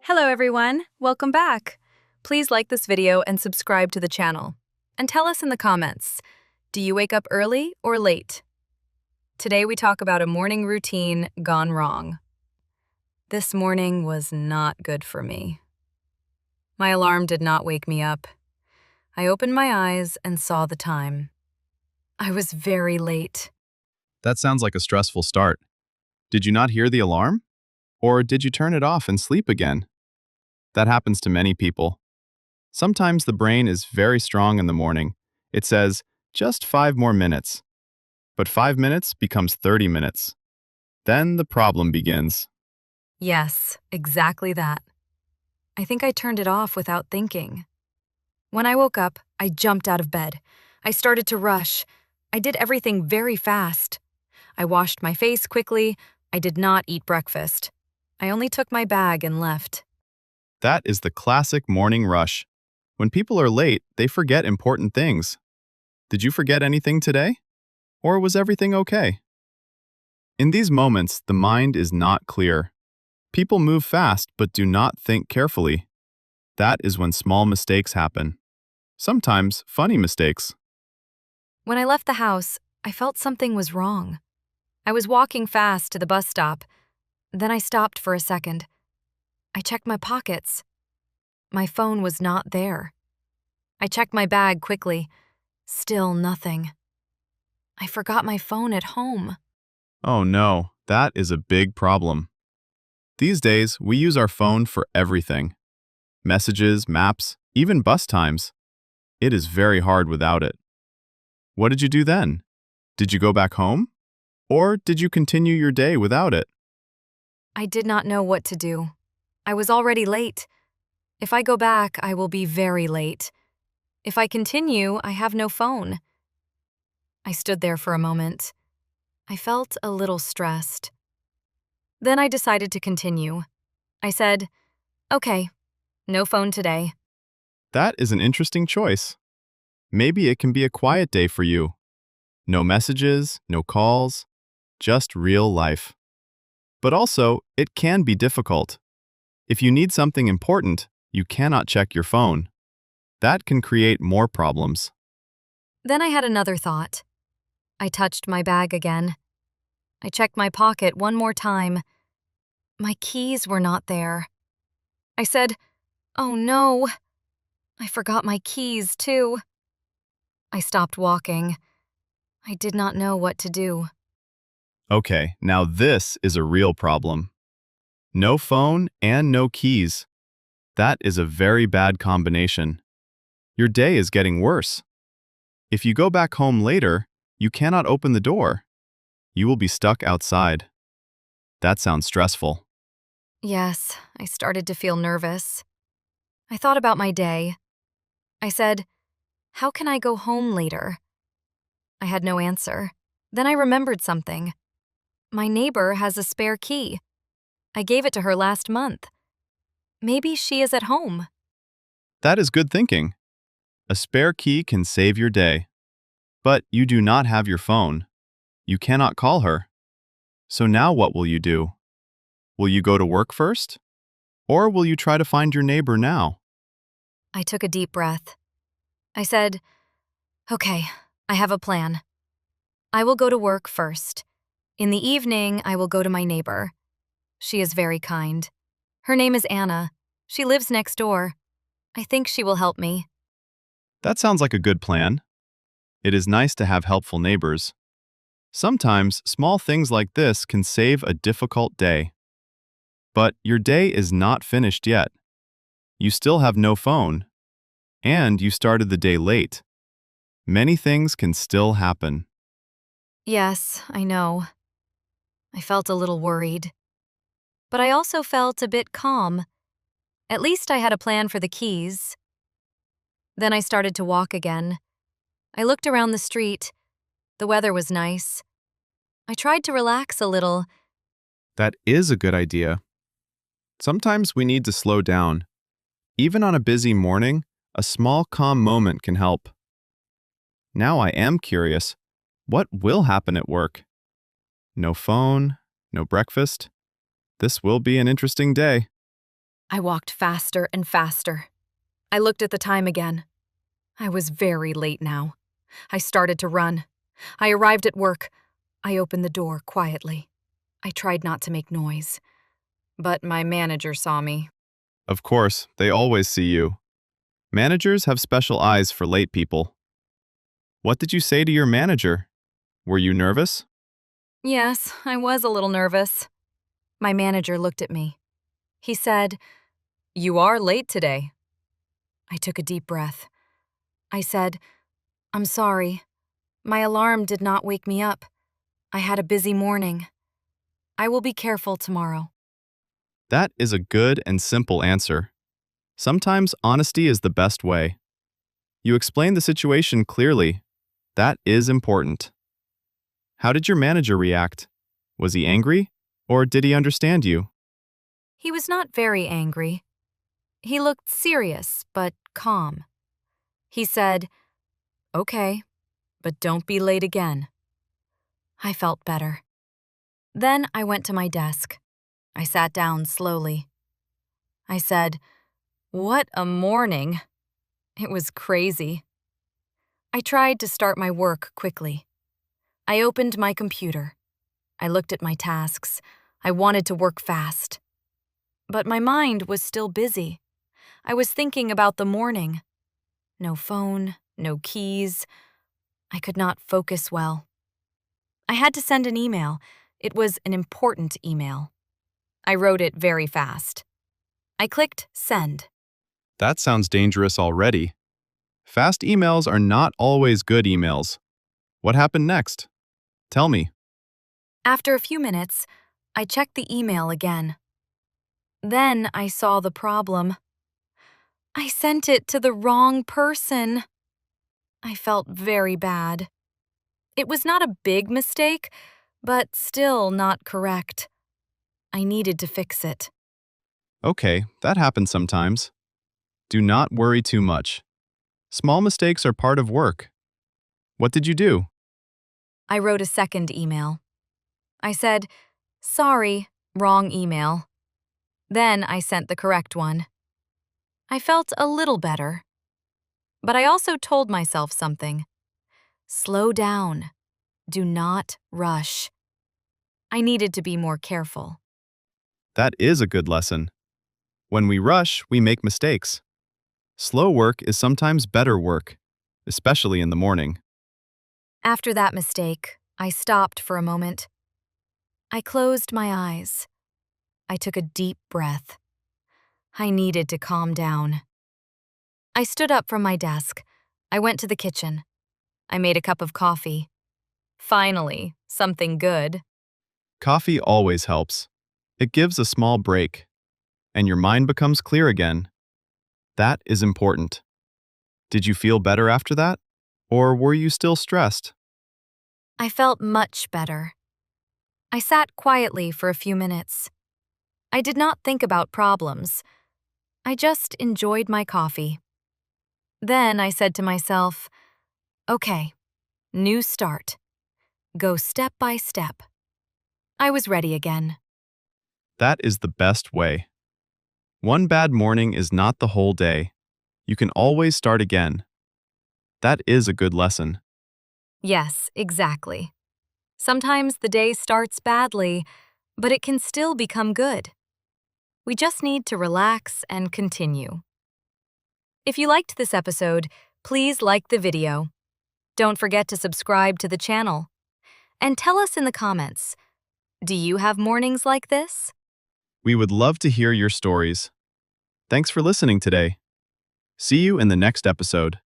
Hello everyone, welcome back. Please like this video and subscribe to the channel. And tell us in the comments, do you wake up early or late? Today we talk about a morning routine gone wrong. This morning was not good for me. My alarm did not wake me up. I opened my eyes and saw the time. I was very late. That sounds like a stressful start. Did you not hear the alarm? Or did you turn it off and sleep again? That happens to many people. Sometimes the brain is very strong in the morning. It says, just 5 more minutes. But 5 minutes becomes 30 minutes. Then the problem begins. Yes, exactly that. I think I turned it off without thinking. When I woke up, I jumped out of bed. I started to rush. I did everything very fast. I washed my face quickly. I did not eat breakfast. I only took my bag and left. That is the classic morning rush. When people are late, they forget important things. Did you forget anything today? Or was everything okay? In these moments, the mind is not clear. People move fast but do not think carefully. That is when small mistakes happen. Sometimes funny mistakes. When I left the house, I felt something was wrong. I was walking fast to the bus stop. Then I stopped for a second. I checked my pockets. My phone was not there. I checked my bag quickly. Still nothing. I forgot my phone at home. Oh no, that is a big problem. These days, we use our phone for everything. Messages, maps, even bus times. It is very hard without it. What did you do then? Did you go back home? Or did you continue your day without it? I did not know what to do. I was already late. If I go back, I will be very late. If I continue, I have no phone. I stood there for a moment. I felt a little stressed. Then I decided to continue. I said, okay, no phone today. That is an interesting choice. Maybe it can be a quiet day for you. No messages, no calls, just real life. But also, it can be difficult. If you need something important, you cannot check your phone. That can create more problems. Then I had another thought. I touched my bag again. I checked my pocket one more time. My keys were not there. I said, oh no, I forgot my keys too. I stopped walking. I did not know what to do. Okay, now this is a real problem. No phone and no keys. That is a very bad combination. Your day is getting worse. If you go back home later, you cannot open the door. You will be stuck outside. That sounds stressful. Yes, I started to feel nervous. I thought about my day. I said, how can I go home later? I had no answer. Then I remembered something. My neighbor has a spare key. I gave it to her last month. Maybe she is at home. That is good thinking. A spare key can save your day. But you do not have your phone. You cannot call her. So now what will you do? Will you go to work first? Or will you try to find your neighbor now? I took a deep breath. I said, okay, I have a plan. I will go to work first. In the evening, I will go to my neighbor. She is very kind. Her name is Anna. She lives next door. I think she will help me. That sounds like a good plan. It is nice to have helpful neighbors. Sometimes small things like this can save a difficult day. But your day is not finished yet. You still have no phone. And you started the day late. Many things can still happen. Yes, I know. I felt a little worried. But I also felt a bit calm. At least I had a plan for the keys. Then I started to walk again. I looked around the street. The weather was nice. I tried to relax a little. That is a good idea. Sometimes we need to slow down. Even on a busy morning, a small calm moment can help. Now I am curious. What will happen at work? No phone, no breakfast. This will be an interesting day. I walked faster and faster. I looked at the time again. I was very late now. I started to run. I arrived at work. I opened the door quietly. I tried not to make noise. But my manager saw me. Of course, they always see you. Managers have special eyes for late people. What did you say to your manager? Were you nervous? Yes, I was a little nervous. My manager looked at me. He said, "You are late today." I took a deep breath. I said, "I'm sorry. My alarm did not wake me up. I had a busy morning. I will be careful tomorrow." That is a good and simple answer. Sometimes honesty is the best way. You explained the situation clearly. That is important. How did your manager react? Was he angry, or did he understand you? He was not very angry. He looked serious, but calm. He said, "Okay, but don't be late again." I felt better. Then I went to my desk. I sat down slowly. I said, "What a morning." It was crazy. I tried to start my work quickly. I opened my computer. I looked at my tasks. I wanted to work fast. But my mind was still busy. I was thinking about the morning. No phone, no keys. I could not focus well. I had to send an email. It was an important email. I wrote it very fast. I clicked send. That sounds dangerous already. Fast emails are not always good emails. What happened next? Tell me. After a few minutes, I checked the email again. Then I saw the problem. I sent it to the wrong person. I felt very bad. It was not a big mistake, but still not correct. I needed to fix it. Okay, that happens sometimes. Do not worry too much. Small mistakes are part of work. What did you do? I wrote a second email. I said, "Sorry, wrong email." Then I sent the correct one. I felt a little better. But I also told myself something. Slow down. Do not rush. I needed to be more careful. That is a good lesson. When we rush, we make mistakes. Slow work is sometimes better work, especially in the morning. After that mistake, I stopped for a moment. I closed my eyes. I took a deep breath. I needed to calm down. I stood up from my desk. I went to the kitchen. I made a cup of coffee. Finally, something good. Coffee always helps. It gives a small break, and your mind becomes clear again. That is important. Did you feel better after that? Or were you still stressed? I felt much better. I sat quietly for a few minutes. I did not think about problems. I just enjoyed my coffee. Then I said to myself, "Okay, new start. Go step by step." I was ready again. That is the best way. One bad morning is not the whole day. You can always start again. That is a good lesson. Yes, exactly. Sometimes the day starts badly, but it can still become good. We just need to relax and continue. If you liked this episode, please like the video. Don't forget to subscribe to the channel. And tell us in the comments, do you have mornings like this? We would love to hear your stories. Thanks for listening today. See you in the next episode.